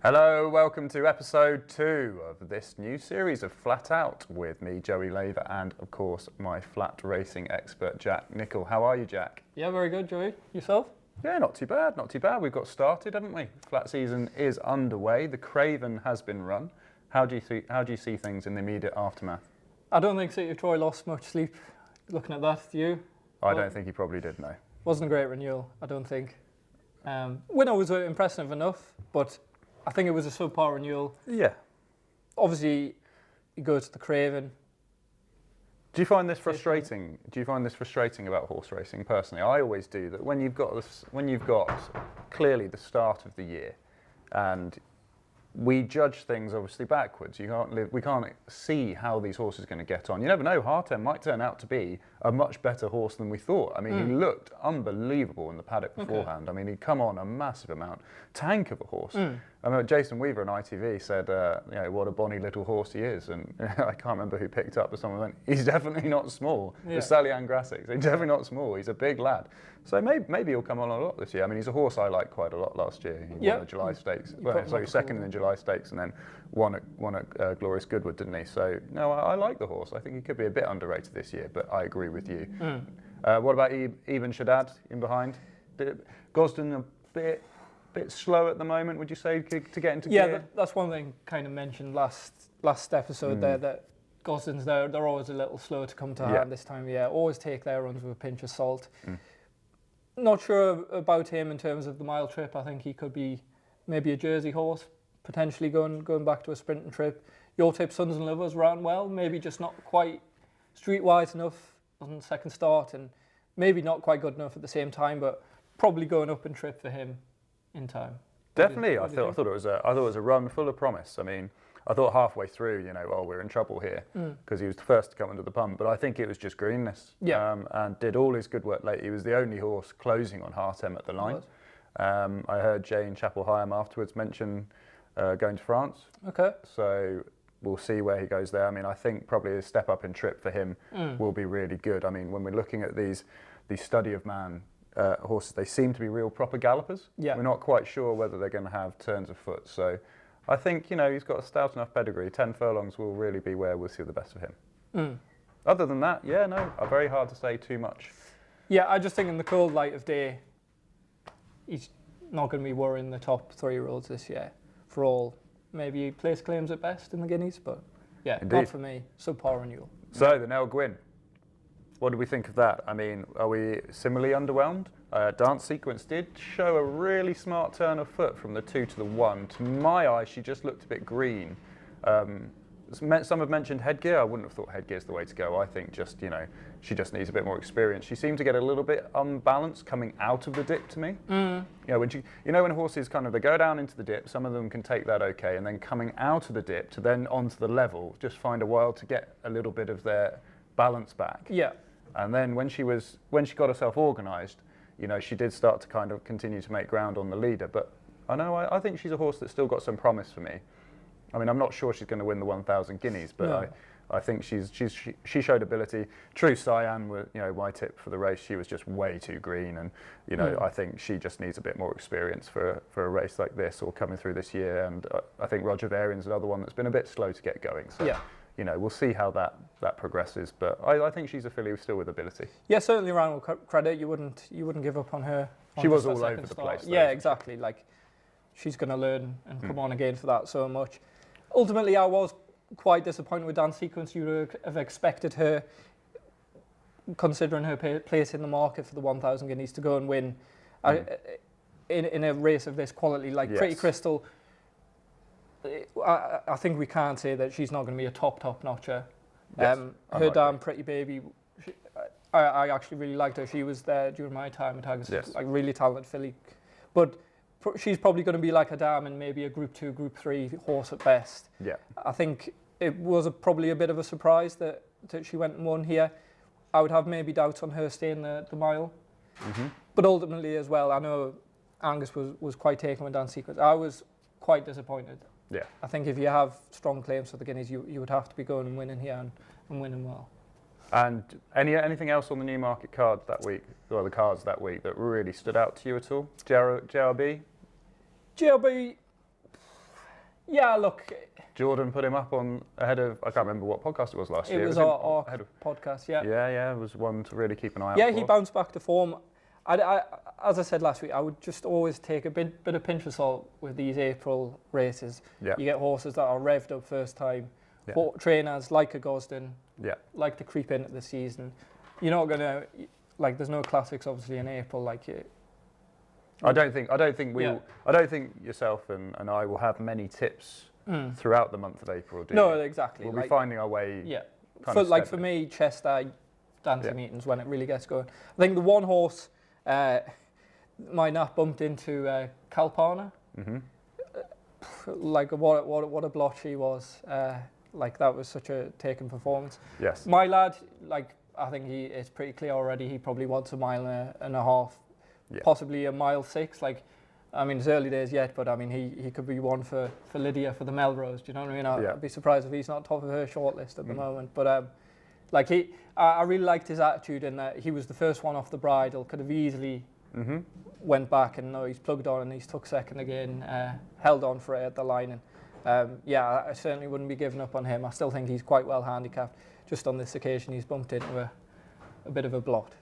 Hello, welcome to episode 2 of this new series of Flat Out with me, Joey Laver, and of course my flat racing expert, Jack Nicol. How are you, Jack? Yeah, very good, Joey. Yourself? Yeah, not too bad, not too bad. We've got started, haven't we? Flat season is underway. The Craven has been run. How do you see things in the immediate aftermath? I don't think City of Troy lost much sleep looking at that. Do you? I don't think he probably did, no. Wasn't a great renewal, I don't think. Winner was impressive enough, but I think it was a subpar renewal. Yeah. Obviously, you go to the Craven. Do you find this frustrating? Do you find this frustrating about horse racing personally? I always do. That when you've got clearly the start of the year, and we judge things obviously backwards. We can't see how these horses are going to get on. You never know. Hartem might turn out to be a much better horse than we thought. I mean, he looked unbelievable in the paddock beforehand. I mean, he'd come on a massive amount. Tank of a horse. I remember Jason Weaver on ITV said, what a bonny little horse he is. And I can't remember who picked up, but someone went, he's definitely not small. Yeah. The Stallion Grassics, he's definitely not small. He's a big lad. So maybe he'll come on a lot this year. I mean, he's a horse I liked quite a lot last year. He won the July Stakes. Well, second in the July Stakes, and then won at Glorious Goodwood, didn't he? So no, I like the horse. I think he could be a bit underrated this year, but I agree with you. What about Ibn Shaddad in behind? Gosden a bit slow at the moment, would you say, to get into gear? Yeah, that's one thing kind of mentioned last episode there, that Gosden's they're always a little slow to come to hand this time of year. Always take their runs with a pinch of salt. Not sure about him in terms of the mile trip. I think he could be maybe a Jersey horse, potentially going back to a sprinting trip. Your tip, Sons and Lovers, ran well, maybe just not quite streetwise enough on the second start, and maybe not quite good enough at the same time, but probably going up in trip for him in time. Definitely, I thought it was a run full of promise. I mean, I thought halfway through, we're in trouble here because he was the first to come under the pump. But I think it was just greenness. And did all his good work late. He was the only horse closing on Hartem at the line. I heard Jane Chapel-Hyam afterwards mention going to France. Okay. So we'll see where he goes there. I mean, I think probably a step up in trip for him will be really good. I mean, when we're looking at these study of man horses, they seem to be real proper gallopers. We're not quite sure whether they're going to have turns of foot. So I think, he's got a stout enough pedigree. 10 furlongs will really be where we'll see the best of him. Other than that, very hard to say too much. Yeah, I just think in the cold light of day, he's not going to be worrying the top 3-year-olds this year for all. Maybe place claims at best in the Guineas, but not for me. Subpar renewal. So, the Nell Gwyn. What do we think of that? I mean, are we similarly underwhelmed? Dance Sequence did show a really smart turn of foot from the 2 to the 1. To my eye, she just looked a bit green. Some have mentioned headgear. I wouldn't have thought headgear is the way to go. I think she just needs a bit more experience. She seemed to get a little bit unbalanced coming out of the dip to me. When horses they go down into the dip, some of them can take that okay, and then coming out of the dip to then onto the level, just find a while to get a little bit of their balance back. Yeah. And then when she got herself organised, she did start to kind of continue to make ground on the leader. But I think she's a horse that's still got some promise for me. I mean, I'm not sure she's going to win the 1,000 guineas, but I think she showed ability. True Cyan, my tip for the race, she was just way too green, and I think she just needs a bit more experience for a race like this or coming through this year. And I think Roger Varian's another one that's been a bit slow to get going. So. We'll see how that progresses, but I think she's a filly still with ability. Yeah, certainly ran with credit. You wouldn't give up on her. She was all over the place. Yeah, exactly. Like, she's going to learn and come on again for that so much. Ultimately, I was quite disappointed with Dance Sequence. You would have expected her, considering her place in the market for the 1,000 guineas, to go and win in a race of this quality. Like Pretty Crystal, I think we can't say that she's not going to be a top notcher. Her damn Pretty Baby, I actually really liked her. She was there during my time at Haggas, like really talented filly. But she's probably going to be like a dam and maybe a Group 2, Group 3 horse at best. Yeah. I think it was probably a bit of a surprise that she went and won here. I would have maybe doubts on her staying the mile. But ultimately as well, I know Angus was quite taken with Dance Sequence. I was quite disappointed. Yeah. I think if you have strong claims for the Guineas, you would have to be going and winning here and winning well. And anything else on the Newmarket cards that week, or the cards that week, that really stood out to you at all? JRB? JRB, Yeah, look. Jordan put him up on ahead of, I can't remember what podcast it was last year. It was our podcast, yeah. Yeah, it was one to really keep an eye out for. for. Yeah, he bounced back to form. As I said last week, I would just always take a bit of pinch of salt with these April races. Yeah. You get horses that are revved up first time, Yeah. trainers like a Gosden, Yeah. like to creep into the season. You're not going to, like, there's no classics obviously in April like you. I don't think yourself and I will have many tips throughout the month of April, do No, you? exactly. We'll be finding our way. Yeah. For me, Chester, Dante meetings when it really gets going. I think the one horse my nap bumped into Kalpana. Mm-hmm. Like what a blot she was. Like that was such a taken performance. Yes. My lad, like I think it's pretty clear already. He probably wants a mile and a half, possibly a mile 6. Like, I mean, it's early days yet, but I mean, he could be one for Lydia for the Melrose. Do you know what I mean? I'd be surprised if he's not top of her shortlist at the moment. But like I really liked his attitude in that he was the first one off the bridle. Could have easily went back, and no, he's plugged on and he's took second again. Held on for it at the line, and I certainly wouldn't be giving up on him. I still think he's quite well handicapped. Just on this occasion, he's bumped into a bit of a blot.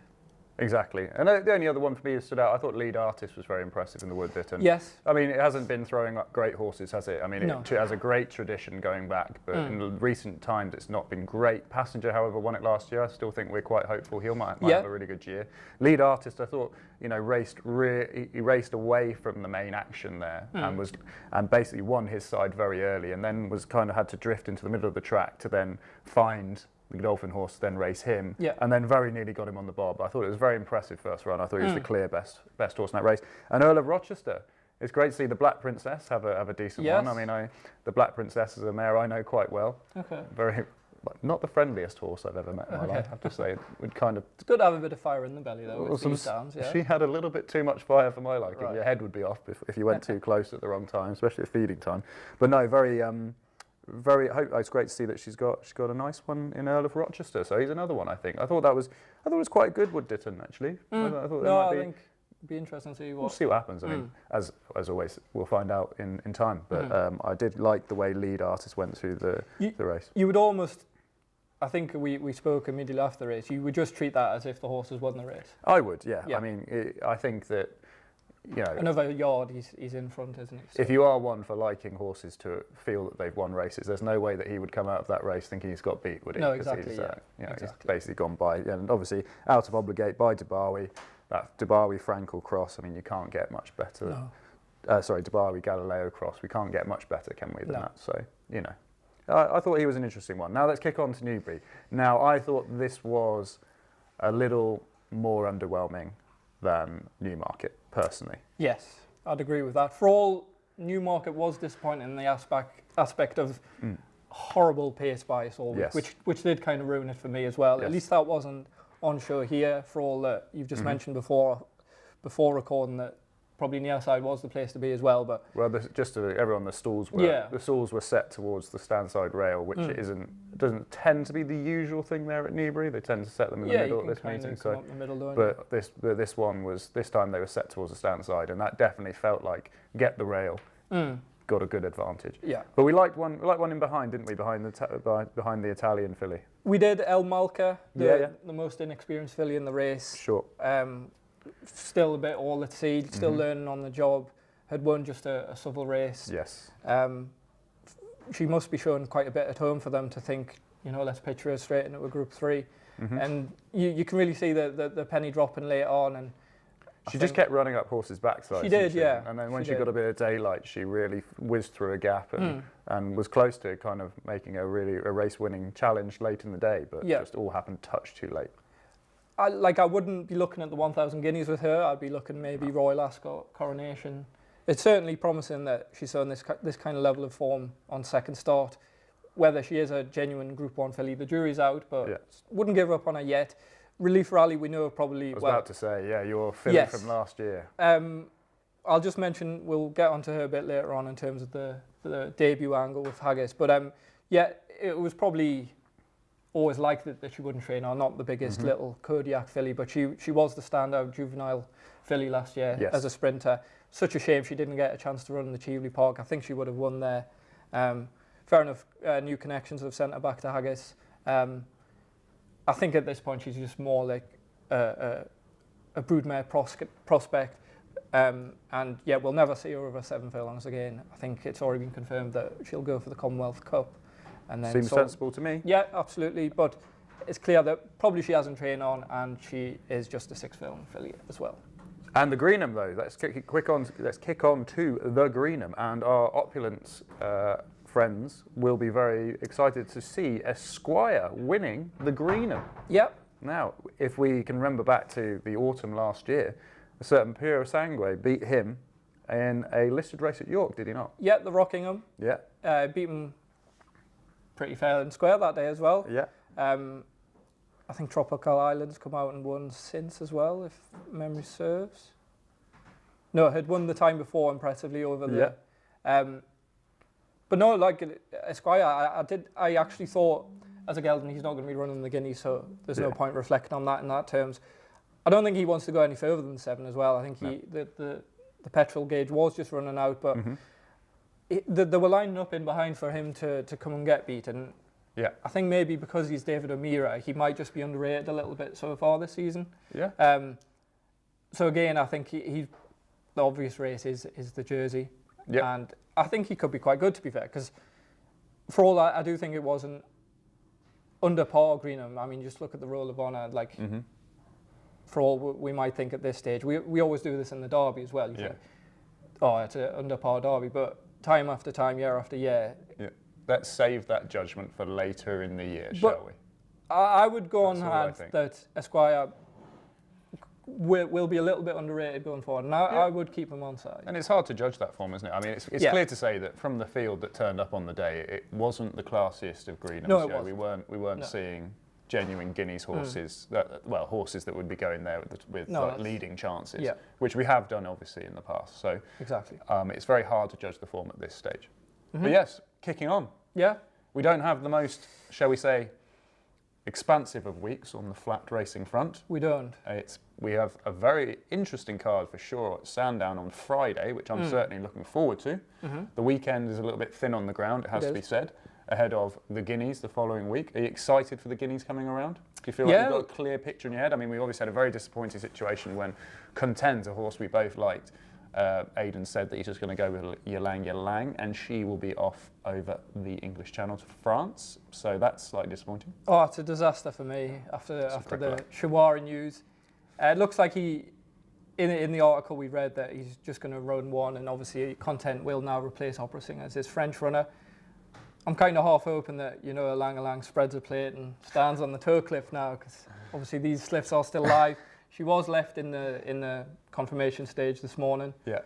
Exactly. And the only other one for me that stood out, I thought Lead Artist was very impressive in the Woodbitten. Yes. I mean, it hasn't been throwing up great horses, has it? I mean, it has a great tradition going back, but in recent times it's not been great. Passenger, however, won it last year. I still think we're quite hopeful he might have a really good year. Lead Artist, I thought, he raced away from the main action there and basically won his side very early, and then was kind of had to drift into the middle of the track to then find the Godolphin horse, then race him, and then very nearly got him on the bob. I thought it was a very impressive first run. I thought he was the clear best horse in that race. And Earl of Rochester, it's great to see the Black Princess have a decent one. I mean, the Black Princess is a mare I know quite well. Okay. Not the friendliest horse I've ever met in my life, I have to say. It's good to have a bit of fire in the belly though. With these downs, She had a little bit too much fire for my liking. Right. Your head would be off if you went too close at the wrong time, especially at feeding time. But no, it's great to see that she's got a nice one in Earl of Rochester. So he's another one, I think. I thought it was quite a good Wood-Ditton, actually. I think it'd be interesting to see what. We'll see what happens. I mean, as always, we'll find out in time. But I did like the way Lead Artist went through the race. You would almost, I think we spoke immediately after the race. You would just treat that as if the horse has won the race. I would, yeah. I mean, I think that. Another yard, he's in front, isn't he? So. If you are one for liking horses to feel that they've won races, there's no way that he would come out of that race thinking he's got beat, would he? No, exactly. He's basically gone by, and obviously out of Obligate by Dubawi, that Dubawi Frankel cross. I mean, you can't get much better. No. Dubawi Galileo cross. We can't get much better, can we? Than that. So I thought he was an interesting one. Now let's kick on to Newbury. Now I thought this was a little more underwhelming than Newmarket, personally. Yes, I'd agree with that. For all, Newmarket was disappointing in the aspect of horrible pace bias, which did kind of ruin it for me as well. Yes. At least that wasn't on show here. For all that you've just mentioned before recording, that probably near side was the place to be as well. But just to everyone, the stalls were set towards the stand side rail, which doesn't tend to be the usual thing there at Newbury. They tend to set them in the middle at this meeting. This one was, this time they were set towards the stand side, and that definitely felt like get the rail, got a good advantage. Yeah. But we liked one in behind, didn't we? Behind the Italian filly. We did El Malca, the most inexperienced filly in the race. Sure. Still a bit all at sea, still learning on the job. Had won just a civil race. Yes. She must be showing quite a bit at home for them to think, let's pitch her straight into a Group 3. And you can really see the penny dropping later on. And she just kept running up horses' backsides. She did, yeah. And then when she got a bit of daylight, she really whizzed through a gap and was close to kind of making a race-winning challenge late in the day, but just all happened touch too late. I wouldn't be looking at the 1,000 guineas with her. I'd be looking maybe Royal Ascot, Coronation. It's certainly promising that she's on this kind of level of form on second start. Whether she is a genuine Group 1 filly, the jury's out, but wouldn't give up on her yet. Relief Rally, we know probably. I was about to say, your filly from last year. I'll just mention, we'll get onto her a bit later on in terms of the debut angle with Haggas. But it was probably always liked that she wouldn't train, or not the biggest little Kodiak filly, but she was the standout juvenile filly last year as a sprinter. Such a shame she didn't get a chance to run in the Cheveley Park. I think she would have won there. Fair enough, new connections have sent her back to Haggas. I think at this point she's just more like a broodmare prospect. And yeah, we'll never see her over 7 furlongs again. I think it's already been confirmed that she'll go for the Commonwealth Cup. And then Seems sensible to me. Yeah, absolutely. But it's clear that probably she hasn't trained on, and she is just a 6 furlong filly as well. And the Greenham, though, let's kick on to the Greenham, and our opulence friends will be very excited to see Esquire winning the Greenham. Yep. Now, if we can remember back to the autumn last year, a certain Piro Sangue beat him in a listed race at York, did he not? Yeah, the Rockingham. Yeah. Beat him pretty fair and square that day as well. Yeah. I think Tropical Islands come out and won since as well, if memory serves. No, had won the time before impressively over the. Yeah. But no, like Esquire, I actually thought as a gelding he's not going to be running the Guineas, so there's no point reflecting on that in that terms. I don't think he wants to go any further than 7 as well. I think the petrol gauge was just running out, but they were lining up in behind for him to come and get beaten. Yeah. I think maybe because he's David O'Meara, he might just be underrated a little bit so far this season. Yeah. So again, I think the obvious race is the Jersey. Yeah. And I think he could be quite good, to be fair, because for all that, I do think it wasn't under par Greenham. I mean, just look at the Roll of Honour, like for all we might think at this stage. We always do this in the Derby as well. You think, oh, it's an under par Derby, but time after time, year after year. Yeah. Let's save that judgment for later in the year, shall we? I would go That's on hand that Esquire will be a little bit underrated going forward, and I would keep him on side. And it's hard to judge that form, isn't it? I mean, it's clear to say that from the field that turned up on the day, it wasn't the classiest of Greenhams. No, it wasn't. We weren't seeing genuine Guineas horses, horses that would be going there with leading chances, which we have done obviously in the past. So exactly, it's very hard to judge the form at this stage. But yes, kicking on. Yeah, we don't have the most, shall we say, expansive of weeks on the flat racing front. We don't. We have a very interesting card for sure at Sandown on Friday, which I'm certainly looking forward to. The weekend is a little bit thin on the ground, it has to be said, ahead of the Guineas the following week. Are you excited for the Guineas coming around? Do you feel like you've got a clear picture in your head? I mean, we obviously had a very disappointing situation when Content, a horse we both liked, Aidan said that he's just going to go with Ylang, and she will be off over the English Channel to France. So that's slightly disappointing. Oh, it's a disaster for me after the Shawari news. It looks like in the article we read that he's just going to run one, and obviously Content will now replace Opera Singer as his French runner. I'm kind of half hoping that Ylang spreads a plate and stands on the toe cliff now, because obviously these slips are still live. She was left in the confirmation stage this morning. Yeah.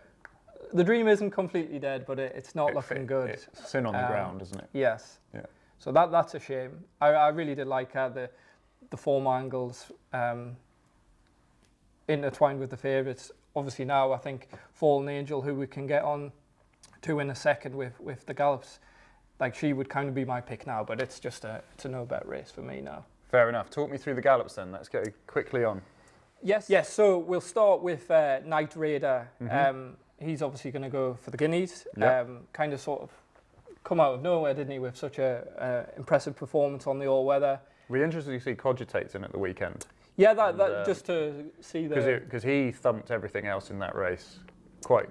The dream isn't completely dead, but it's not looking good. It's thin on the ground, isn't it? Yes. Yeah. So that's a shame. I really did like how the form angles intertwined with the favourites. Obviously now I think Fallen Angel, who we can get on to in a second with the gallops, like she would kind of be my pick now, but it's a no bet race for me now. Fair enough. Talk me through the gallops then. Let's go quickly on. Yes. So we'll start with Night Raider. He's obviously going to go for the Guineas. Kind of sort of come out of nowhere, didn't he, with such a impressive performance on the all-weather. We're interested to see Cogitates in at the weekend. Yeah, that just to see because he thumped everything else in that race quite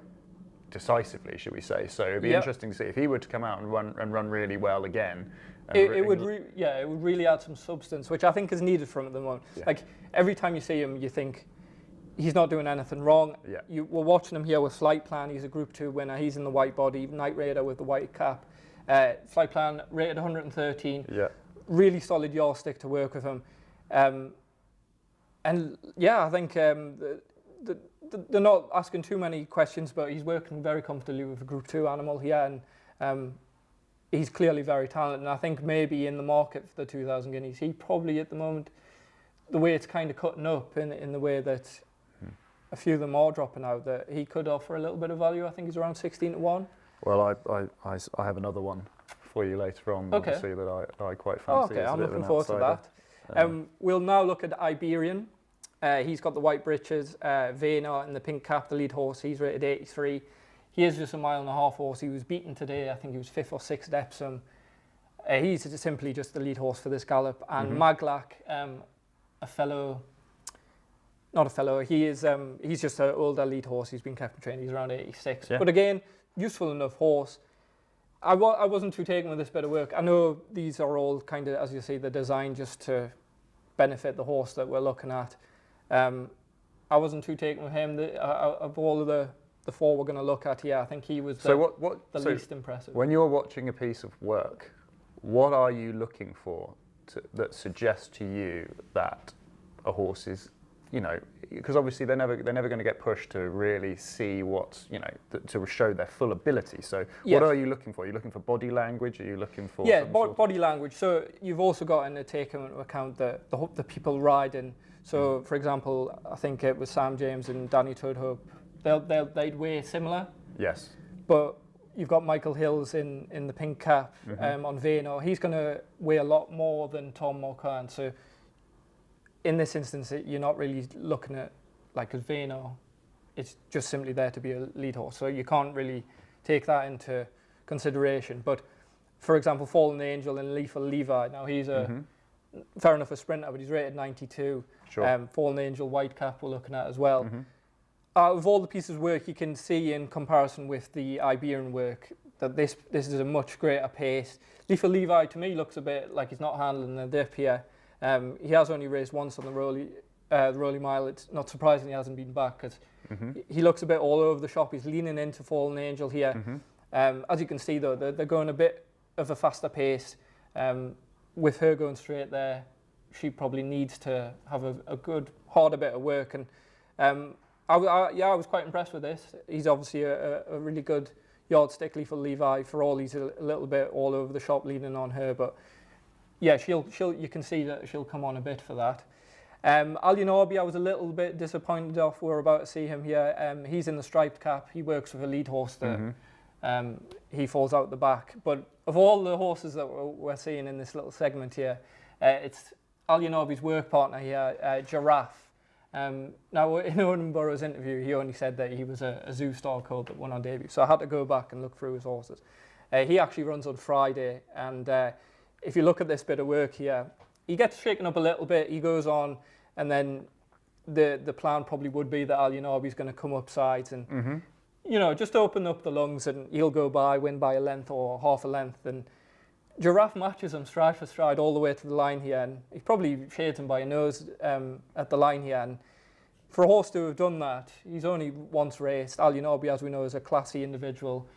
decisively, should we say? So it'd be interesting to see if he were to come out and run really well again. It would really add some substance, which I think is needed from him at the moment. Yeah. Like every time you see him, you think he's not doing anything wrong. Yeah. We're watching him here with Flight Plan. He's a Group 2 winner. He's in the white body. Night Raider with the white cap. Flight Plan rated 113. Yeah. Really solid yaw stick to work with him. And yeah, I think they're not asking too many questions, but he's working very comfortably with a Group 2 animal here, and he's clearly very talented. And I think maybe in the market for the 2,000 guineas, he probably at the moment, the way it's kind of cutting up in the way that a few of them are dropping out, that he could offer a little bit of value. I think he's around 16 to 1. Well, I have another one for you later on, obviously, that I quite fancy. Okay, I'm looking forward to that. We'll now look at Iberian. He's got the white breeches, Vena in the pink cap, the lead horse. He's rated 83. he is just a 1.5 mile horse. He was beaten today. I think he was 5th or 6th at Epsom. He's simply just the lead horse for this gallop. And Maglac, he's just an older lead horse. He's been kept and trained. He's around 86. Yeah. But again, useful enough horse. I wasn't too taken with this bit of work. I know these are all kind of, as you say, they're designed just to benefit the horse that we're looking at. I wasn't too taken with him. Of all of the 4 we're going to look at here, I think he was the least impressive. When you're watching a piece of work, what are you looking for that suggests to you that a horse is, because obviously they're never going to get pushed to really see what's, to show their full ability. So what are you looking for? Are you looking for body language? Are you looking for body language. So you've also got to take into account the people riding. So for example, I think it was Sam James and Danny Tudhope. They'd weigh similar. Yes. But you've got Michael Hills in the pink cap on Vano. He's going to weigh a lot more than Tom Mulcairn. So in this instance, you're not really looking at, like, as Vano, it's just simply there to be a lead horse. So you can't really take that into consideration. But for example, Fallen Angel and Lethal Levi. Now he's fair enough a sprinter, but he's rated 92. Sure. Fallen Angel white cap we're looking at as well. Out of all the pieces of work, you can see in comparison with the Iberian work that this is a much greater pace. Lethal Levi to me looks a bit like he's not handling the dip here. He has only raced once on the Rowley Mile. It's not surprising he hasn't been back because he looks a bit all over the shop. He's leaning into Fallen Angel here. As you can see though, they're going a bit of a faster pace. With her going straight there, she probably needs to have a good, harder bit of work. And I was quite impressed with this. He's obviously a really good yardstick, Lethal Levi. For all, he's a little bit all over the shop leaning on her, but yeah, you can see that she'll come on a bit for that. Alionabi, I was a little bit disappointed off. We're about to see him here. He's in the striped cap. He works with a lead horse that he falls out the back. But of all the horses that we're seeing in this little segment here, it's Alionabi's work partner here, Giraffe. Now, in Owen Burroughs' interview, he only said that he was a Zoo Star Colt that won on debut. So I had to go back and look through his horses. He actually runs on Friday, and if you look at this bit of work here, he gets shaken up a little bit. He goes on, and then the plan probably would be that Alionabi's going to come up sides and just open up the lungs, and he'll go by, win by a length or half a length. And Giraffe matches him stride for stride all the way to the line here, and he probably shades him by a nose at the line here. And for a horse to have done that, he's only once raced. Alionabi, as we know, is a classy individual,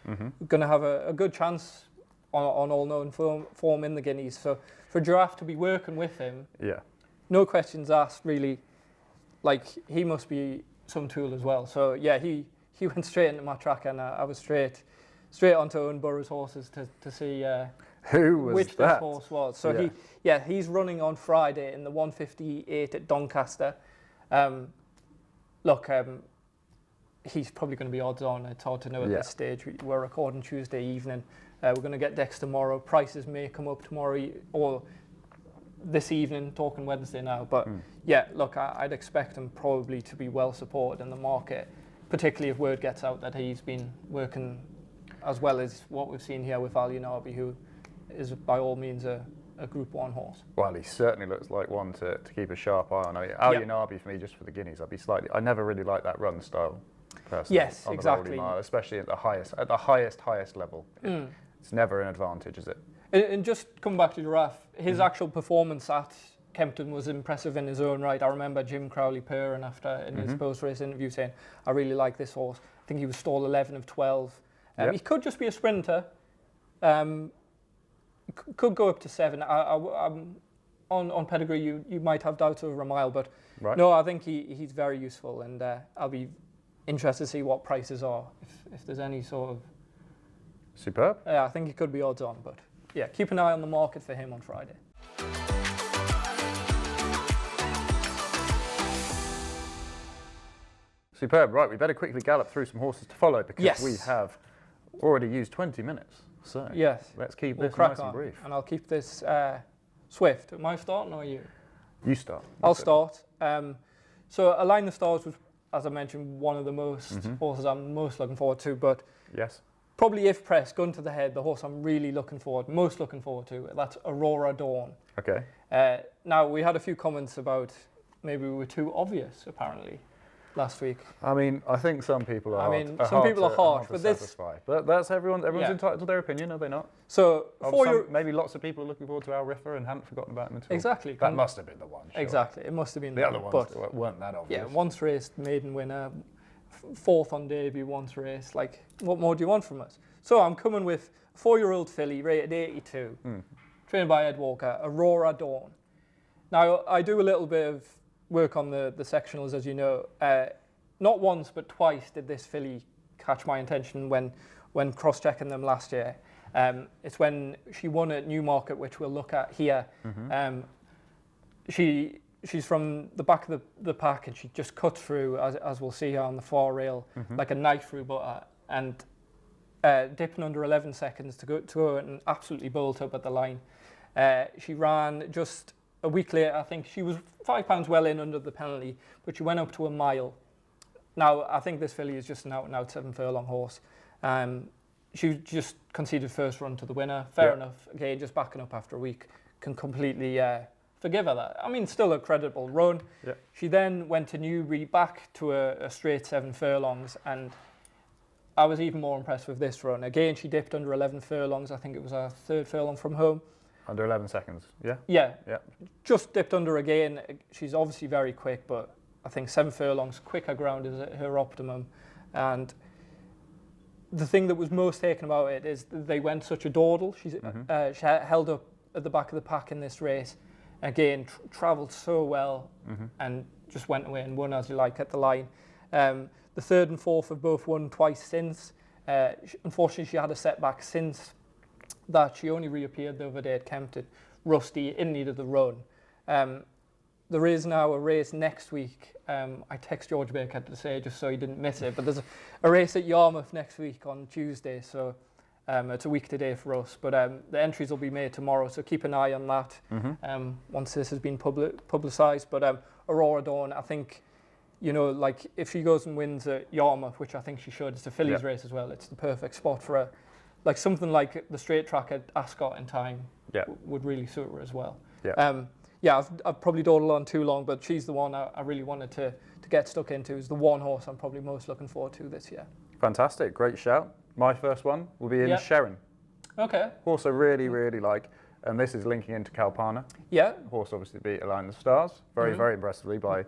going to have a good chance on all known form in the Guineas. So for Giraffe to be working with him, no questions asked really. Like, he must be some tool as well. So yeah, he went straight into my track, and I was straight onto Owen Burroughs' horses to see which this horse was. So he's running on Friday in the 158 at Doncaster. He's probably going to be odds on. It's hard to know at this stage. We're recording Tuesday evening. We're going to get decks tomorrow. Prices may come up tomorrow or this evening, talking Wednesday now. But I'd expect him probably to be well supported in the market, particularly if word gets out that he's been working as well as what we've seen here with Alionabi, who is by all means a Group 1 horse. Well, he certainly looks like one to keep a sharp eye on. Alionabi for me, just for the Guineas, I never really liked that run style personally. Yes, on exactly. The Rowley Mile, especially at the highest level. It's never an advantage, is it? And just come back to Giraffe, his actual performance at Kempton was impressive in his own right. I remember Jim Crowley purring after in his post-race interview saying, I really like this horse. I think he was stall 11 of 12. He could just be a sprinter. Could go up to 7. On pedigree, you might have doubts over a mile, but no, I think he's very useful, and I'll be interested to see what prices are, if there's any sort of... Superb. Yeah, I think he could be odds on, but yeah, keep an eye on the market for him on Friday. Superb. Right, we better quickly gallop through some horses to follow, because we have already used 20 minutes. So let's keep this nice and brief. And I'll keep this swift. Am I starting or you? You start. I'll start. So Align the Stars was as I mentioned, one of the horses I'm most looking forward to. But yes, probably if pressed, gun to the head, the horse I'm really most looking forward to, that's Aurora Dawn. Okay. Now, we had a few comments about maybe we were too obvious, apparently, last week. I mean, I think some people are. Some people are harsh, but But that's everyone's entitled to their opinion, are they not? So maybe lots of people are looking forward to Al Riffa and hadn't forgotten about him at all. Exactly. That must have been the one. Sure. Exactly, it must have been the other ones weren't that obvious. Yeah, once raced, maiden winner, fourth on debut, once raced. Like, what more do you want from us? So I'm coming with a 4-year-old filly rated 82, trained by Ed Walker, Aurora Dawn. Now, I do a little bit of work on the sectionals, as you know. Not once, but twice did this filly catch my attention when cross-checking them last year. It's when she won at Newmarket, which we'll look at here. She's from the back of the pack, and she just cut through, as we'll see here on the far rail, like a knife through butter, and dipping under 11 seconds to go and absolutely bolt up at the line. She ran just a week later. I think she was £5 well in under the penalty, but she went up to a mile. Now, I think this filly is just an out-and-out 7-furlong horse. She just conceded first run to the winner. Fair enough. Again, just backing up after a week. Can completely forgive her that. I mean, still a credible run. Yeah. She then went to Newbury, back to a straight 7 furlongs, and I was even more impressed with this run. Again, she dipped under 11 furlongs. I think it was her 3rd furlong from home. Under 11 seconds, yeah? Yeah. Just dipped under again. She's obviously very quick, but I think 7 furlongs, quicker ground is at her optimum. And the thing that was most taken about it is they went such a dawdle. She held up at the back of the pack in this race. Again, travelled so well and just went away and won as you like at the line. The 3rd and 4th have both won twice since. Unfortunately, she had a setback since that. She only reappeared the other day at Kempton, rusty, in need of the run. There is now a race next week. I text George Baker to say, just so he didn't miss it, but there's a race at Yarmouth next week on Tuesday, so it's a week today for us. But the entries will be made tomorrow, so keep an eye on that once this has been publicised. But Aurora Dawn, I think, you know, like if she goes and wins at Yarmouth, which I think she should, it's a fillies race as well, it's the perfect spot for her. Like something like the straight track at Ascot in time would really suit her as well. I've probably dawdled on too long, but she's the one I really wanted to get stuck into. Is the one horse I'm probably most looking forward to this year. Fantastic, great shout. My first one will be in Sherrin. Okay. Horse I really, really like, and this is linking into Kalpana. Yeah. Horse obviously beat Align the Stars very, very impressively by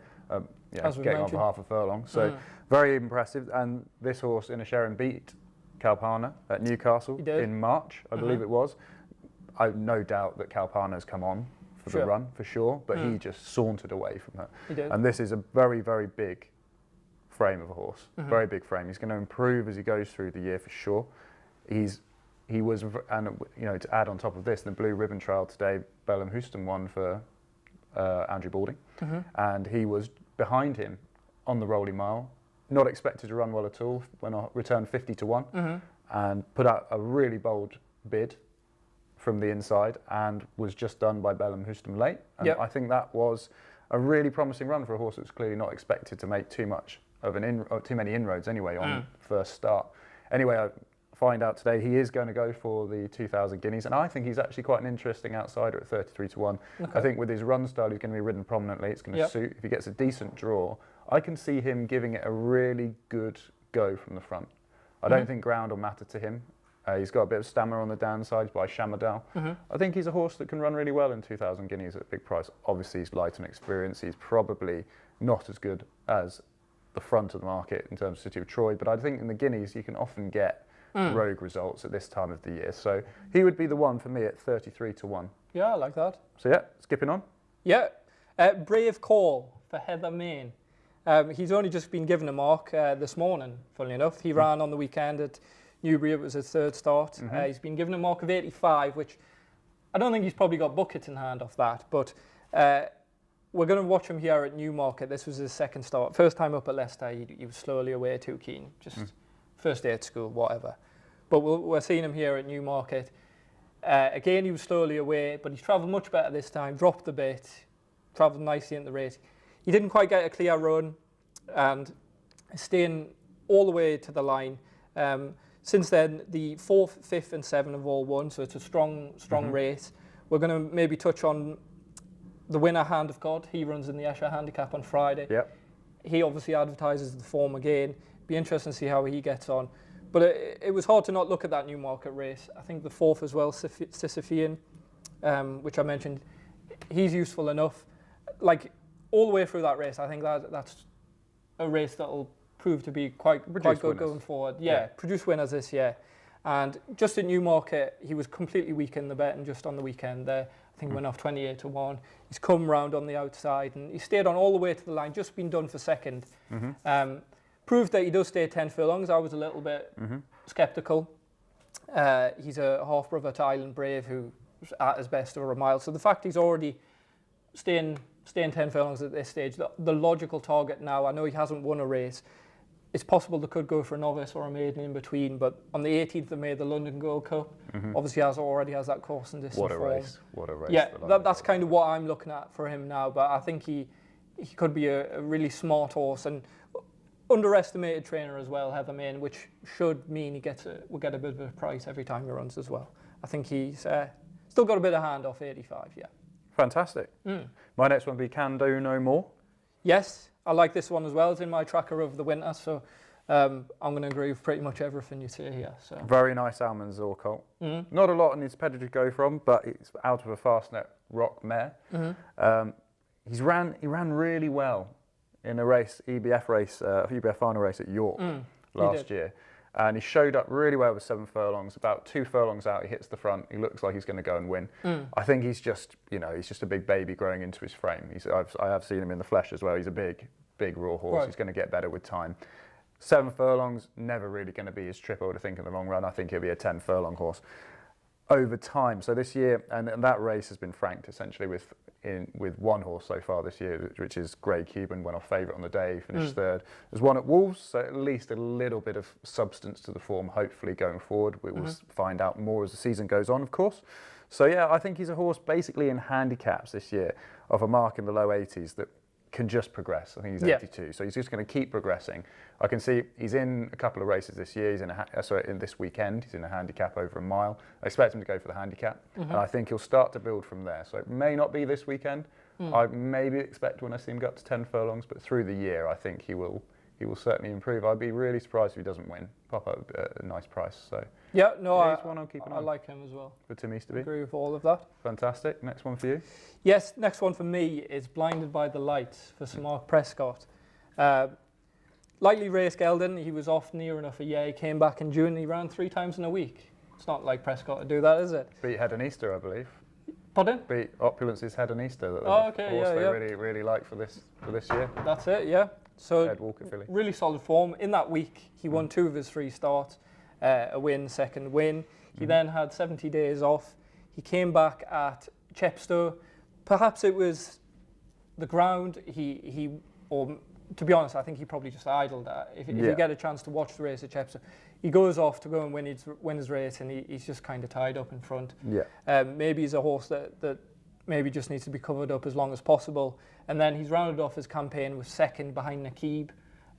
getting on behalf of Furlong. So very impressive. And this horse in a Sherrin beat Kalpana at Newcastle in March, I believe it was. I've no doubt that Kalpana's come on for the run for sure, but he just sauntered away from her. He did. And this is a very, very big frame of a horse, very big frame. He's going to improve as he goes through the year for sure. He was, and you know, to add on top of this, the Blue Ribbon Trial today, Bellum Houston won for Andrew Balding, and he was behind him on the Rolling Mile, not expected to run well at all, when I returned 50 to 1, and put out a really bold bid from the inside, and was just done by Bellum Houston late. And I think that was a really promising run for a horse that was clearly not expected to make too much of too many inroads anyway on first start. Anyway, I find out today he is going to go for the 2,000 guineas, and I think he's actually quite an interesting outsider at 33 to 1. I think with his run style, he's going to be ridden prominently. It's going to suit. If he gets a decent draw, I can see him giving it a really good go from the front. I don't think ground will matter to him. He's got a bit of stamina on the downside by Shamadal. I think he's a horse that can run really well in 2,000 guineas at a big price. Obviously, he's light on experience. He's probably not as good as the front of the market in terms of City of Troy, but I think in the guineas you can often get rogue results at this time of the year. So he would be the one for me at 33 to 1. Yeah, I like that. So skipping on. Yeah, Brave Call for Heather Main. He's only just been given a mark this morning, funnily enough. He ran on the weekend at Newbury. It was his 3rd start. He's been given a mark of 85, which I don't think he's probably got buckets in hand off that, but we're going to watch him here at Newmarket. This was his 2nd start. First time up at Leicester, he was slowly away, too keen. Just first day at school, whatever. But we're seeing him here at Newmarket. Again, he was slowly away, but he's travelled much better this time, dropped the bit, travelled nicely in the race. He didn't quite get a clear run, and staying all the way to the line. Since then, the 4th, 5th and 7th have all won, so it's a strong race. We're going to maybe touch on the winner, Hand of God. He runs in the Esher Handicap on Friday. Yep. He obviously advertises the form again. Be interesting to see how he gets on. But it was hard to not look at that Newmarket race. I think the 4th as well, Sisyphean, which I mentioned, he's useful enough. Like, all the way through that race, I think that's a race that'll prove to be quite good going forward. Yeah, produce winners this year. And just at Newmarket, he was completely weak in the betting just on the weekend there. I think went off 28 to 1. He's come round on the outside and he stayed on all the way to the line, just been done for second. Proved that he does stay 10 furlongs. I was a little bit sceptical. He's a half-brother to Island Brave who was at his best over a mile. So the fact he's already staying 10 furlongs at this stage, the logical target now, I know he hasn't won a race, it's possible they could go for a novice or a maiden in between, but on the 18th of May, the London Gold Cup obviously already has that course and distance form. What a race. Yeah, that's kind of what I'm looking at for him now, but I think he could be a really smart horse and underestimated trainer as well, Heather Main, which should mean will get a bit of a price every time he runs as well. I think he's still got a bit of hand off 85, yeah. Fantastic. My next one would be Can Do No More. Yes, I like this one as well. It's in my tracker over the winter, so I'm going to agree with pretty much everything you say here. So. Very nice Almanzor colt. Not a lot in his pedigree to go from, but it's out of a Fastnet Rock mare. He ran really well in a race, EBF race, EBF final race at York last year. And he showed up really well with 7 furlongs. About 2 furlongs out, he hits the front. He looks like he's going to go and win. I think he's just a big baby growing into his frame. I have seen him in the flesh as well. He's a big raw horse. Right. He's going to get better with time. 7 furlongs, never really going to be his trip, I would think, in the long run. I think he'll be a 10 furlong horse over time. So this year, and that race has been franked essentially with one horse so far this year, which is Grey Cuban, went off favourite on the day, finished third. There's one at Wolves, so at least a little bit of substance to the form, hopefully going forward. We will find out more as the season goes on, of course. So yeah, I think he's a horse basically in handicaps this year of a mark in the low 80s that can just progress. I think he's 82, so he's just going to keep progressing. I can see he's in a couple of races this year. He's in this weekend. He's in a handicap over a mile. I expect him to go for the handicap, and I think he'll start to build from there. So it may not be this weekend. I maybe expect when I see him go up to 10 furlongs, but through the year, I think he will certainly improve. I'd be really surprised if he doesn't win. Pop up a nice price. So yeah, no, he's one I'll keep an eye on. I like him as well. Good Tim Easterby. I agree with all of that. Fantastic. Next one for you. Yes, next one for me is Blinded by the Lights for Sir Mark Prescott. Lightly raced Geldon. He was off near enough a year. He came back in June. He ran 3 times in a week. It's not like Prescott to do that, is it? Beat Head and Easter, I believe. Pardon? Beat Opulence's Head and Easter. That they really like for this year. That's it, yeah. So Ed Walker filly. Really solid form. In that week, he won 2 of his 3 starts. A win, second win. He then had 70 days off. He came back at Chepstow. Perhaps it was the ground. Or to be honest, I think he probably just idled that. If you get a chance to watch the race at Chepstow, he goes off to go and win his race, and he's just kind of tied up in front. Yeah. Maybe he's a horse that maybe just needs to be covered up as long as possible. And then he's rounded off his campaign with second behind Nakib,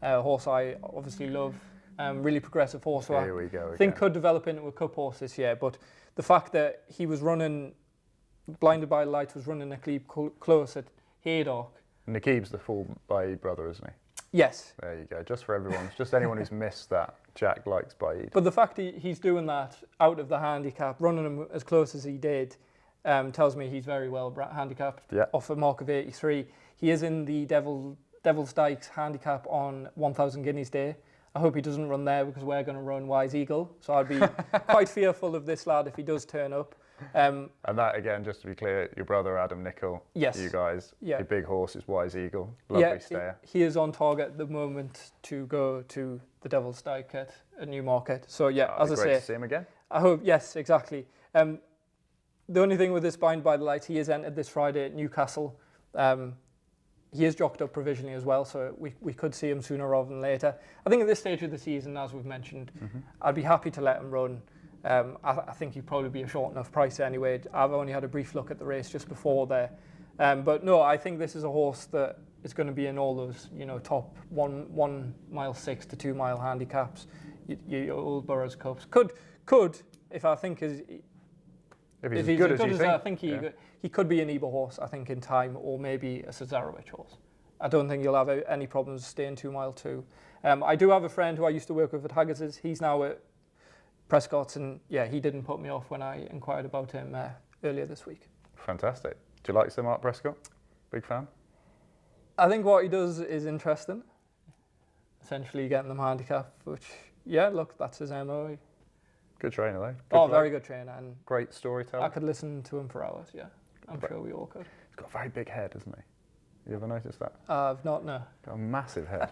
a horse I obviously love. Really progressive horse. So Here we go. I think could develop into a cup horse this year. But the fact that he was running, Blinded by the Lights was running Nakib close at Haydock. Nakib's the full Baid brother, isn't he? Yes. There you go. Just for everyone, just anyone who's missed that, Jack likes Baid. But the fact he's doing that out of the handicap, running him as close as he did, tells me he's very well handicapped. Yeah. Off a mark of 83. He is in the Devil's Dykes handicap on 1,000 Guineas Day. I hope he doesn't run there because we're going to run Wise Eagle. So I'd be quite fearful of this lad if he does turn up. And that, again, just to be clear, your brother Adam Nicol, yes, you guys, your big horse is Wise Eagle. Lovely stayer. He is on target at the moment to go to the Devil's Dyke at Newmarket. So yeah, as I say, great to see him again. I hope, yes, exactly. The only thing with this Blinded by the Lights, he is entered this Friday at Newcastle. He is jocked up provisionally as well, so we could see him sooner rather than later. I think at this stage of the season, as we've mentioned, I'd be happy to let him run. I think he'd probably be a short enough price anyway. I've only had a brief look at the race just before there. But no, I think this is a horse that is going to be in all those, top 1 mile 6 to 2 mile handicaps, your Old Boroughs Cups. Could if I think if he's as good as I you think think, he could be an Eber horse, I think, in time, or maybe a Cesarewitch horse. I don't think he'll have any problems staying 2 mile 2. I do have a friend who I used to work with at Haggas's. He's now at Prescott's, and he didn't put me off when I inquired about him earlier this week. Fantastic. Do you like Sir Mark Prescott? Big fan? I think what he does is interesting. Essentially getting them handicap, which, look, that's his MO. Good trainer, though. Very good trainer. And great storyteller. I could listen to him for hours, I'm sure we all could. He's got a very big head, hasn't he? You ever noticed that? I've not, no. Got a massive head.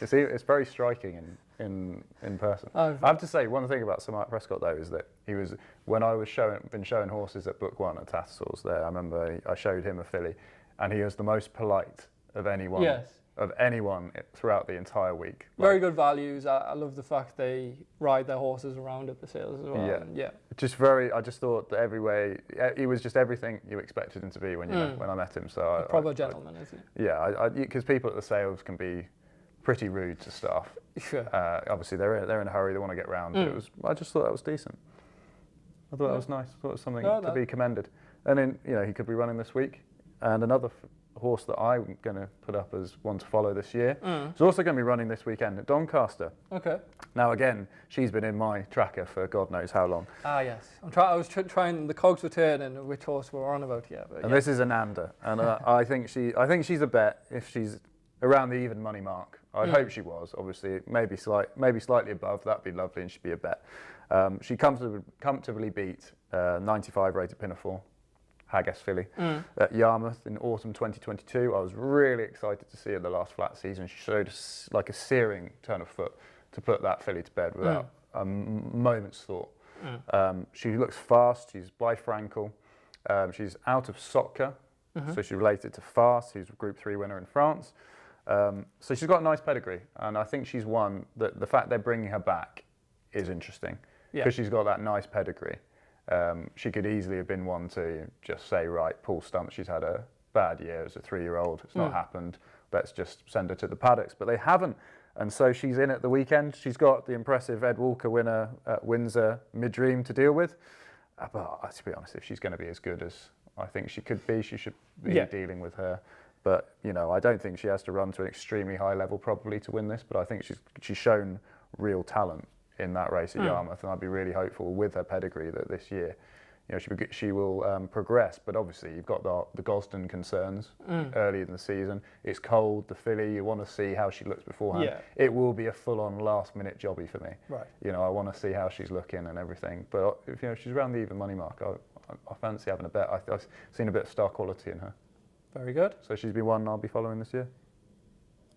It's very striking in person. I have to say, one thing about Sir Mark Prescott, though, is that he was, when I was been showing horses at Book 1 at Tattersalls there, I remember I showed him a filly, and he was the most polite of anyone. Yes. Of anyone throughout the entire week. Very good values. I love the fact they ride their horses around at the sales as well. Yeah. I just thought that every way, he was just everything you expected him to be when I met him. So a proper gentleman, isn't he? Yeah, because people at the sales can be pretty rude to staff. Sure. Obviously, they're in a hurry. They want to get round. I just thought that was decent. I thought that was nice. I thought it was something to be commended. And then he could be running this week. And another horse that I'm going to put up as one to follow this year is also going to be running this weekend at Doncaster. Okay. Now again, she's been in my tracker for God knows how long. Ah yes. I was trying. The cogs were turning. Which horse we're on about here? And this is Ananda, and I think she's a bet if she's around the even money mark. I'd hope she was. Obviously, maybe slightly above. That'd be lovely, and she'd be a bet. She comfortably beat 95 rated Pinafore Haggas filly at Yarmouth in autumn 2022. I was really excited to see her the last flat season. She showed like a searing turn of foot to put that filly to bed without a moment's thought. She looks fast. She's bifrancal. She's out of Sotka, so she's related to Fast, who's a Group 3 winner in France. So she's got a nice pedigree, and I think she's one that the fact they're bringing her back is interesting because she's got that nice pedigree. She could easily have been one to just say, right, Paul Stump, she's had a bad year as a 3-year-old. It's not happened. Let's just send her to the paddocks. But they haven't. And so she's in at the weekend. She's got the impressive Ed Walker winner at Windsor Mid-Dream to deal with. But to be honest, if she's going to be as good as I think she could be, she should be dealing with her. But, I don't think she has to run to an extremely high level probably to win this. But I think she's shown real talent in that race at Yarmouth, and I'd be really hopeful with her pedigree that this year, she will progress. But obviously, you've got the Gosden concerns early in the season. It's cold, the filly. You want to see how she looks beforehand. Yeah. It will be a full-on last-minute jobby for me. Right. I want to see how she's looking and everything. But if she's around the even money mark, I fancy having a bet. I've seen a bit of star quality in her. Very good. So she's been one I'll be following this year.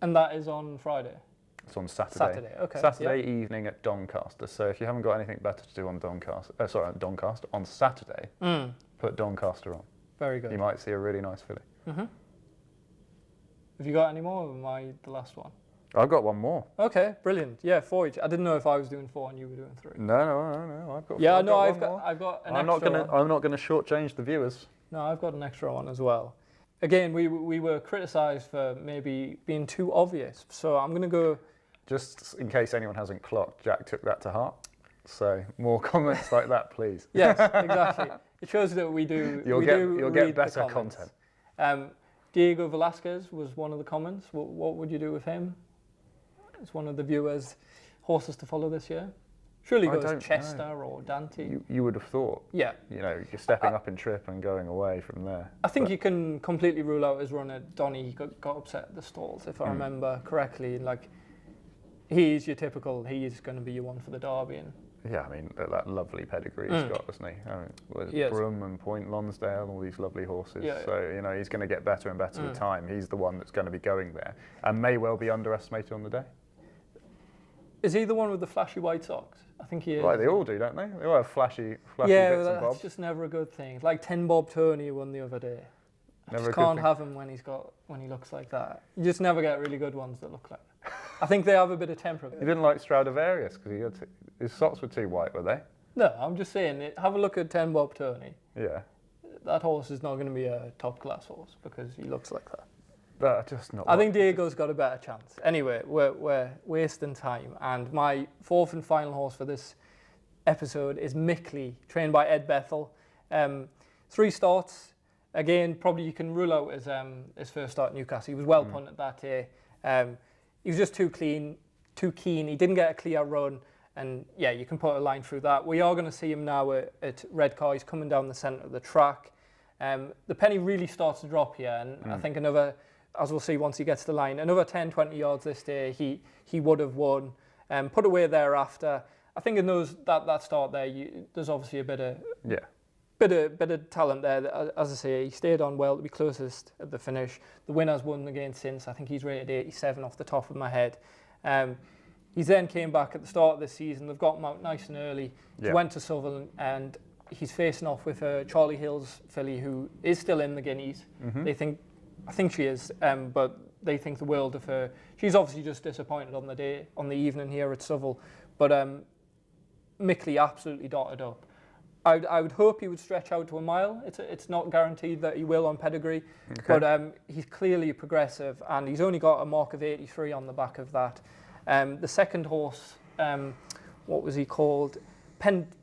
And that is on Friday. It's on Saturday. Saturday, okay. Saturday evening at Doncaster. So if you haven't got anything better to do on Doncaster, on Saturday, put Doncaster on. Very good. You might see a really nice filly. Have you got any more, or am I the last one? I've got one more. Okay, brilliant. Yeah, 4 each. I didn't know if I was doing 4 and you were doing 3. No. I've got. I've got an extra one. I'm not going to shortchange the viewers. No, I've got an extra one as well. Again, we were criticised for maybe being too obvious, so I'm going to go. Just in case anyone hasn't clocked, Jack took that to heart. So more comments like that, please. Yes, exactly. It shows that we do. You'll get better content. Diego Velasquez was one of the comments. What would you do with him? It's one of the viewers' horses to follow this year. Surely goes Chester or Dante. You would have thought. Yeah. You're stepping up in trip and going away from there. I think you can completely rule out his runner, Donny. He got upset at the stalls, if I remember correctly. He's your typical, he's going to be your one for the Derby. And yeah, I mean, that lovely pedigree he's got, doesn't he? Broome and Point Lonsdale, all these lovely horses. Yeah, so, he's going to get better and better with time. He's the one that's going to be going there and may well be underestimated on the day. Is he the one with the flashy white socks? I think he is. Right, they all do, don't they? They all have flashy bits and bobs. Yeah, that's just never a good thing. Like 10 Bob Tony won the other day. I just can't have him when he looks like that. You just never get really good ones that look like that. I think they have a bit of temperament. You didn't like Stradivarius because his socks were too white, were they? No, I'm just saying, have a look at 10 Bob Tony. Yeah. That horse is not going to be a top class horse because he looks like that. just not. I think Diego's got a better chance. Anyway, we're wasting time, and my fourth and final horse for this episode is Mickley, trained by Ed Bethel. 3 starts. Again, probably you can rule out his first start at Newcastle. He was well punted that day. He was just too keen. He didn't get a clear run, and yeah, you can put a line through that. We are going to see him now at Redcar. He's coming down the centre of the track. The penny really starts to drop here, and I think another, as we'll see once he gets the line, another 10, 20 yards this day, he would have won. Put away thereafter. I think in that start there, there's obviously a bit of talent there. As I say, he stayed on well to be closest at the finish. The winner's won again since. I think he's rated 87 off the top of my head. He then came back at the start of the season. They've got him out nice and early. He went to Sutherland, and he's facing off with Charlie Hill's filly, who is still in the Guineas. I think she is, but they think the world of her. She's obviously just disappointed on the evening here at Sutherland, but Mickley absolutely dotted up. I would hope he would stretch out to a mile. It's not guaranteed that he will on pedigree, but he's clearly progressive, and he's only got a mark of 83 on the back of that. The second horse, what was he called?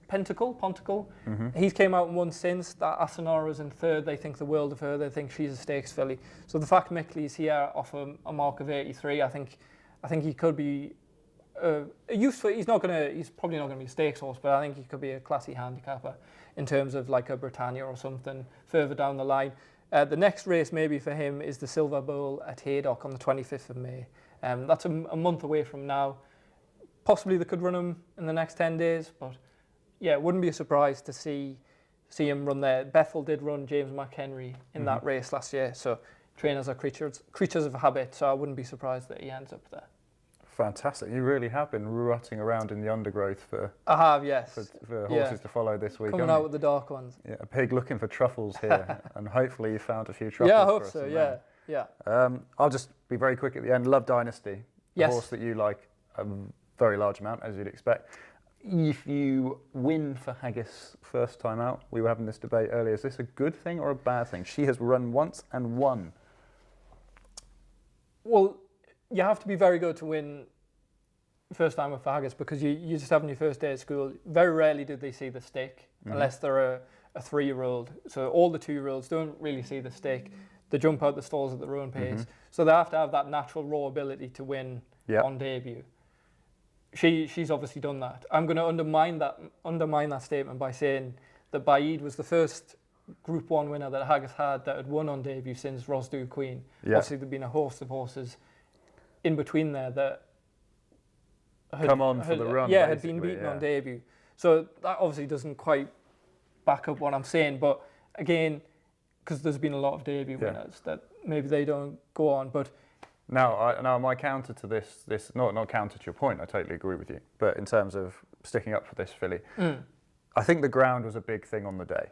Ponticle. He's came out and won since. That Asanara's in third. They think the world of her. They think she's a stakes filly. So the fact Mickley's here off a mark of 83, I think he could be useful. He's probably not going to be a stakes horse, but I think he could be a classy handicapper in terms of like a Britannia or something further down the line. The next race maybe for him is the Silver Bowl at Haydock on the 25th of May. That's a month away from now. Possibly they could run him in the next 10 days, but yeah, it wouldn't be a surprise to see him run there. Bethel did run James McHenry in that race last year, so trainers are creatures of habit, so I wouldn't be surprised that he ends up there. Fantastic. You really have been rutting around in the undergrowth for horses to follow this week. Coming out with the dark ones. Yeah, a pig looking for truffles here, and hopefully you found a few truffles. Yeah, I hope so. Yeah. I'll just be very quick at the end. Love Dynasty, a horse that you like a very large amount, as you'd expect. If you win for Haggas first time out, we were having this debate earlier, is this a good thing or a bad thing? She has run once and won. Well, you have to be very good to win first time with Haggas, because you're just having your first day at school. Very rarely do they see the stick, unless they're a 3-year-old. So all the 2-year-olds don't really see the stick. They jump out the stalls at their own pace. So they have to have that natural raw ability to win on debut. She's obviously done that. I'm going to undermine that statement by saying that Baid was the first Group 1 winner that Haggas had that had won on debut since Rosdu Queen. Obviously there'd been a host of horses in between there that had been beaten on debut. So that obviously doesn't quite back up what I'm saying, but again, because there's been a lot of debut winners that maybe they don't go on. But now my counter to this not counter to your point, I totally agree with you, but in terms of sticking up for this filly, I think the ground was a big thing on the day.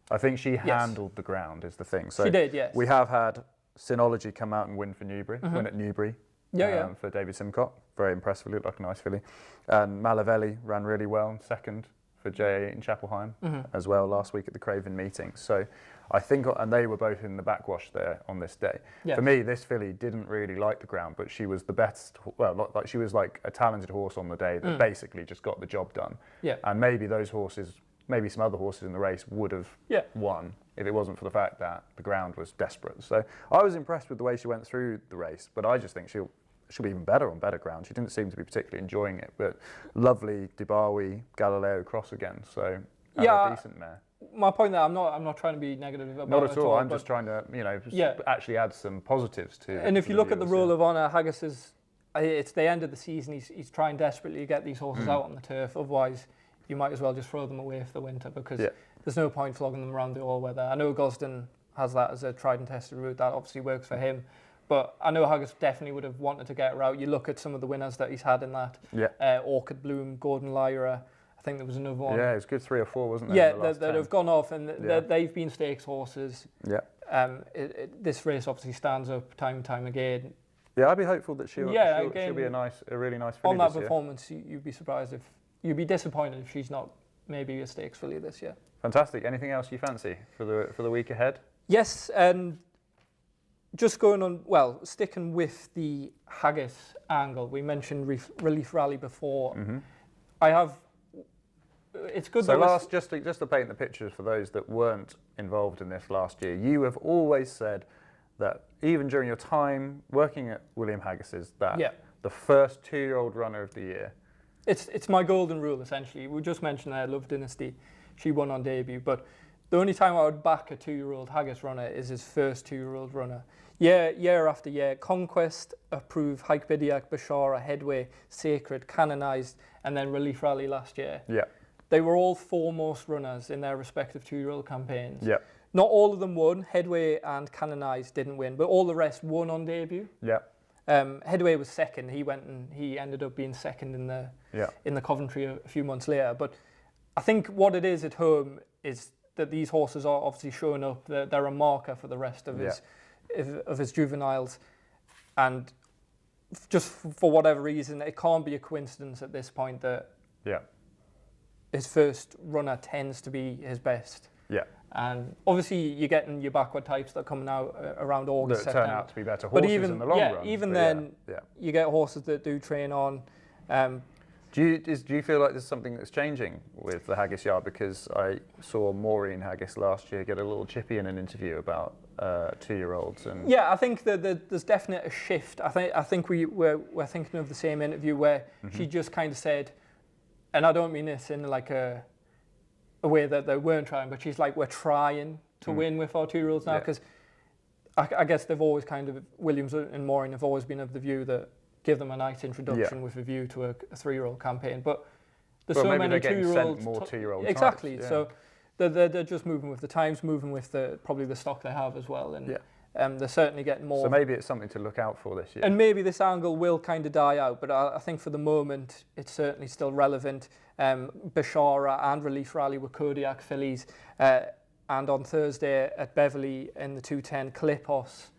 I think she handled the ground is the thing. So she did, yes. We have had Synology come out and win for Newbury, win at Newbury for David Simcock. Very impressive, looked like a nice filly. And Malavelli ran really well, second for J in Chapelheim as well last week at the Craven meeting. So I think, and they were both in the backwash there on this day. Yeah. For me, this filly didn't really like the ground, but she was the best, like she was like a talented horse on the day that basically just got the job done. Yeah. And maybe those horses, maybe some other horses in the race would have won if it wasn't for the fact that the ground was desperate. So I was impressed with the way she went through the race, but I just think she'll be even better on better ground. She didn't seem to be particularly enjoying it, but lovely Dibawi Galileo cross again. So a decent mare. My point there, I'm not trying to be negative about it. Not at all. I'm just trying to actually add some positives to. And if you look at the Roll of Honour, Haggas it's the end of the season. He's trying desperately to get these horses out on the turf. Otherwise, you might as well just throw them away for the winter, because there's no point flogging them around the all-weather. I know Gosden has that as a tried and tested route. That obviously works for him. But I know Haggas definitely would have wanted to get her out. You look at some of the winners that he's had in that. Orchid Bloom, Gordon Lyra. I think there was another one. Yeah, it was good 3 or 4, wasn't there? Yeah, that have gone off, and they've been stakes horses. Yeah. This race obviously stands up time and time again. Yeah, I'd be hopeful that she'll be a really nice filly on that performance. You'd be surprised you'd be disappointed if she's not maybe a stakes filly this year. Fantastic. Anything else you fancy for the week ahead? Yes, and just going on, well, sticking with the Haggas angle, we mentioned Relief Rally before. I have, it's good so that just to paint the picture for those that weren't involved in this last year, you have always said that even during your time working at William Haggas's, that the first 2-year-old runner of the year. It's my golden rule, essentially. We just mentioned there, Love Dynasty, she won on debut, but the only time I would back a 2-year-old Haggas runner is his first 2-year-old runner. Year after year, Conquest, Approve, Hike Bidiac, Bashara, Headway, Sacred, Canonised, and then Relief Rally last year. Yeah. They were all foremost runners in their respective 2-year-old campaigns. Yeah. Not all of them won. Headway and Canonised didn't win, but all the rest won on debut. Yeah. Headway was second. He ended up being second in the Coventry a few months later. But I think what it is at home is that these horses are obviously showing up. They're a marker for the rest of his juveniles, and just for whatever reason, it can't be a coincidence at this point that his first runner tends to be his best. Yeah. And obviously you're getting your backward types that are coming out around August, that turn out to be better horses in the long run. Even then, you get horses that do train on. Do you feel like there's something that's changing with the Haggas yard? Because I saw Maureen Haggas last year get a little chippy in an interview about 2-year-olds. And I think that there's definitely a shift. I think we're thinking of the same interview where she just kind of said, and I don't mean this in like a way that they weren't trying, but she's like, we're trying to win with our 2-year-olds now, because I guess they've always kind of, Williams and Maureen have always been of the view that give them a nice introduction with a view to a 3-year-old campaign. But there's so many 2-year-olds. More 2-year-old exactly. types, so they're just moving with the times, moving with probably the stock they have as well, and they're certainly getting more. So maybe it's something to look out for this year. And maybe this angle will kind of die out, but I think for the moment it's certainly still relevant. Bashara and Relief Rally were Kodiak fillies, and on Thursday at Beverley in the 210, Calipos.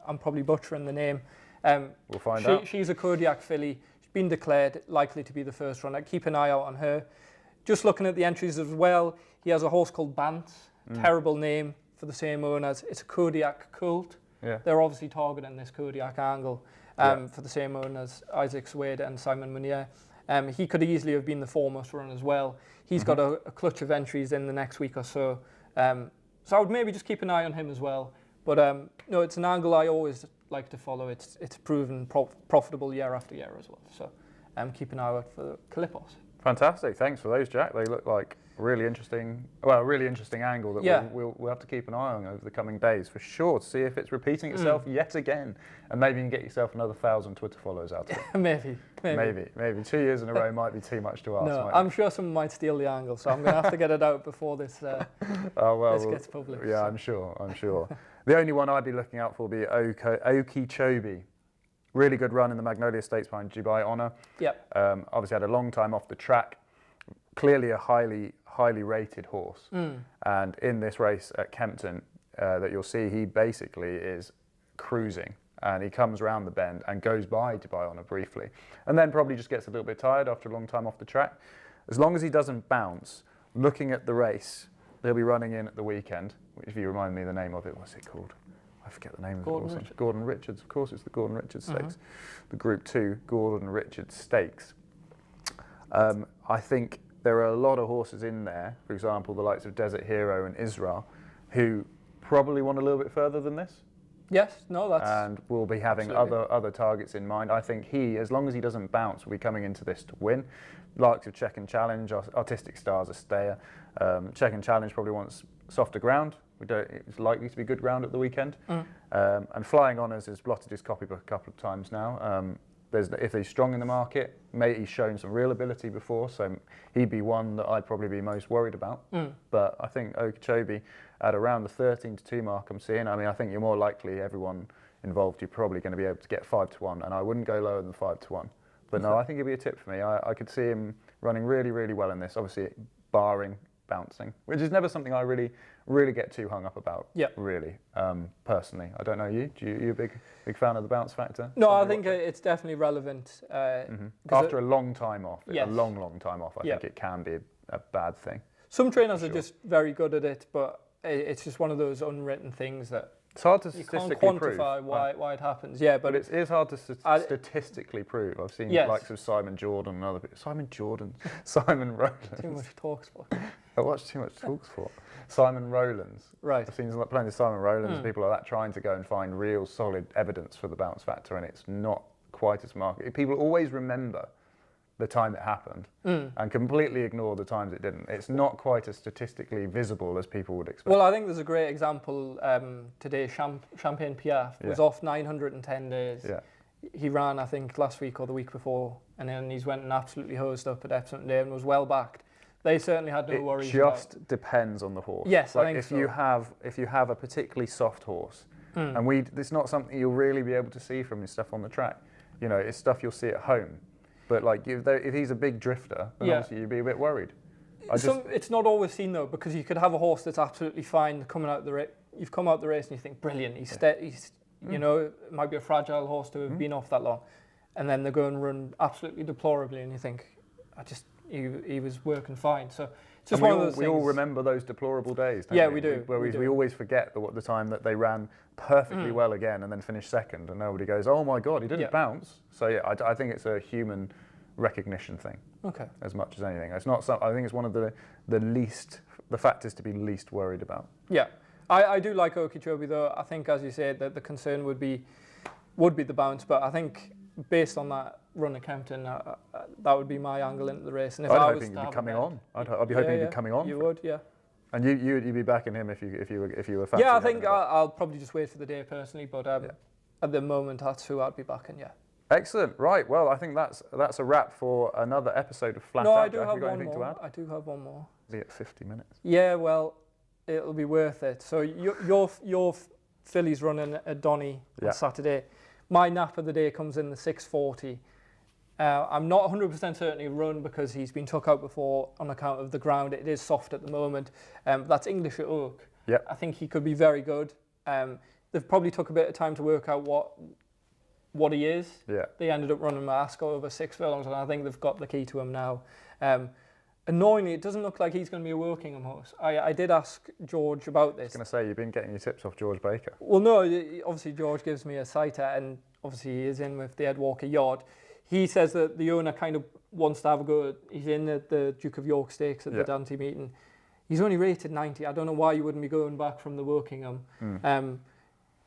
I'm probably butchering the name. We'll find out. She's a Kodiak filly. She's been declared likely to be the first runner. Keep an eye out on her. Just looking at the entries as well, he has a horse called Bant. Terrible name for the same owners. It's a Kodiak colt. Yeah. They're obviously targeting this Kodiak angle for the same owners, Isaac Swade and Simon Munier. He could easily have been the foremost runner as well. He's got a clutch of entries in the next week or so. So I would maybe just keep an eye on him as well. But no, it's an angle I always like to follow. It's proven profitable year after year as well. So keep an eye out for Calipos. Fantastic. Thanks for those, Jack. They look like a really interesting angle that we'll have to keep an eye on over the coming days for sure, to see if it's repeating itself yet again. And maybe you can get yourself another 1,000 Twitter followers out of it. Maybe. 2 years in a row might be too much to ask. No, I'm sure someone might steal the angle, so I'm going to have to get it out before this gets public. Yeah, so. I'm sure. The only one I'd be looking out for would be Okeechobee. Really good run in the Magnolia Stakes behind Dubai Honour. Yep. Obviously had a long time off the track. Clearly a highly rated horse. And in this race at Kempton that you'll see, he basically is cruising. And he comes round the bend and goes by Dubai Honour briefly. And then probably just gets a little bit tired after a long time off the track. As long as he doesn't bounce, looking at the race, they'll be running in at the weekend. If you remind me the name of it, what's it called? I forget the name of the horse. Gordon Richards, of course, it's the Gordon Richards Stakes. The Group 2 Gordon Richards Stakes. I think there are a lot of horses in there, for example, the likes of Desert Hero and Israel, who probably want a little bit further than this. Yes, no, that's... And will be having other targets in mind. I think he, as long as he doesn't bounce, will be coming into this to win. Likes of Check and Challenge, Artistic Stars, a stayer. Check and Challenge probably wants softer ground. It's likely to be good ground at the weekend. And Flying Honours has blotted his copybook a couple of times now. If he's strong in the market, he's shown some real ability before, so he'd be one that I'd probably be most worried about. But I think Okeechobee at around the 13-2 mark I'm seeing, I think you're more likely, everyone involved, you're probably going to be able to get 5-1, and I wouldn't go lower than 5-1. But no, I think it'd be a tip for me. I could see him running really, really well in this, obviously barring bouncing, which is never something I really get too hung up about. Really, personally. I don't know you. You a big fan of the bounce factor? No, I think it's definitely relevant. After a long time off, a long time off, I think it can be a bad thing. Some trainers are just very good at it, but it's just one of those unwritten things that it's hard to you can't statistically prove. quantify why it happens. Yeah, But it is hard to statistically prove. I've seen Yes. likes of Simon Jordan and other people. Simon Rowlands. too much talk sport. I watched too much talksport. Simon Rowlands. Right. I've seen plenty of Simon Rowlands, people like that, trying to go and find real solid evidence for the bounce factor, and it's not quite as marked. People always remember the time it happened and completely ignore the times it didn't. It's not quite as statistically visible as people would expect. Well, I think there's a great example today. Champagne Piaf was off 910 days. Yeah. He ran, I think, last week or the week before, and then he's went and absolutely hosed up at Epsom Day and was well backed. They certainly had no worries. It just depends on the horse. Yes, like I think if so. if you have a particularly soft horse, and it's not something you'll really be able to see from his stuff on the track. You know, it's stuff you'll see at home. But like if he's a big drifter, then obviously you'd be a bit worried. It's not always seen though, because you could have a horse that's absolutely fine coming out the race. You've come out the race and you think brilliant. He's you know, it might be a fragile horse to have been off that long, and then they go and run absolutely deplorably, and you think, he was working fine. So it's just one of those things. We all remember those deplorable days, don't yeah, we? we do. We always forget the time that they ran perfectly well again and then finished second, and nobody goes, "Oh my God, he didn't bounce." So yeah, I think it's a human recognition thing. Okay. As much as anything, it's not. I think it's one of the factors to be least worried about. Yeah, I do like Okeechobee though. I think, as you said, that the concern would be the bounce, but I think based on that run at Kempton, that would be my angle into the race. And if I'd I hope was he'd to be have coming a bet, on. I'd be hoping he'd be coming on. You would, yeah. And you'd be backing him if you were fancy. Yeah, I think I'll probably just wait for the day personally, but at the moment that's who I'd be backing. Yeah. Excellent. Right. Well, I think that's a wrap for another episode of Flat No, Out. I do Have have you got one anything more. to add? I do have one more. Is he at 50 minutes? Yeah, well, it'll be worth it. So your filly's running at Donny on Saturday. My nap of the day comes in the 6:40. I'm not 100% certain he'll run because he's been took out before on account of the ground. It is soft at the moment. That's English at Oak. Yep. I think he could be very good. They've probably took a bit of time to work out what he is. Yeah. They ended up running Masco over 6 furlongs, and I think they've got the key to him now. Annoyingly, it doesn't look like he's going to be a Wokingham horse. I did ask George about this. I was going to say, you've been getting your tips off George Baker. Well, no, obviously George gives me a sighter, and obviously he is in with the Ed Walker yard. He says that the owner kind of wants to have a go. He's in at the Duke of York Stakes at the Dante meeting. He's only rated 90. I don't know why you wouldn't be going back from the Wokingham.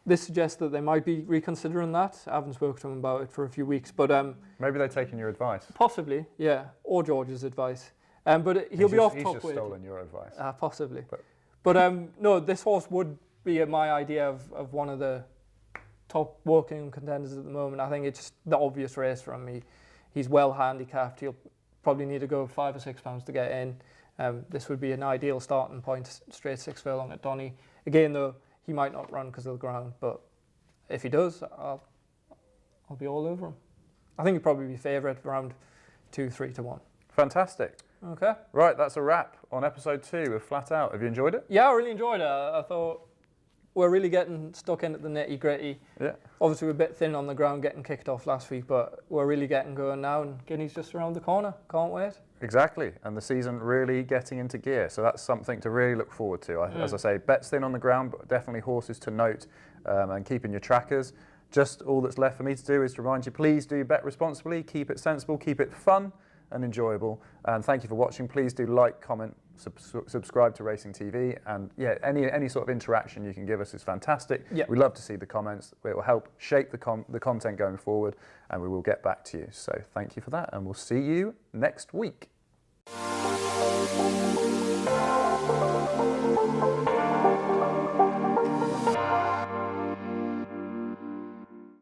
This suggests that they might be reconsidering that. I haven't spoken to him about it for a few weeks, but maybe they're taking your advice. Possibly, yeah, or George's advice. But he'll be off top weight. He's just stolen your advice. Possibly. But no, this horse would be my idea of one of the top Wokingham contenders at the moment. I think it's the obvious race for him. He's well handicapped. He'll probably need to go £5 or £6 to get in. This would be an ideal starting point, straight 6 furlong at Donny. Again, though, he might not run because of the ground, but if he does, I'll be all over him. I think he'd probably be favourite around 2-3 to 1. Fantastic. Okay. Right, that's a wrap on episode 2 of Flat Out. Have you enjoyed it? Yeah, I really enjoyed it. I thought we're really getting stuck into the nitty-gritty. Yeah. Obviously, we're a bit thin on the ground getting kicked off last week, but we're really getting going now, and Guineas just around the corner. Can't wait. Exactly, and the season really getting into gear, so that's something to really look forward to. As I say, bets thin on the ground, but definitely horses to note, and keeping your trackers. Just all that's left for me to do is to remind you, please do bet responsibly, keep it sensible, keep it fun and enjoyable, and thank you for watching. Please do like, comment, subscribe to Racing TV, and yeah, any sort of interaction you can give us is fantastic. Yep. We love to see the comments. It will help shape the content going forward, and we will get back to you. So thank you for that, and we'll see you next week.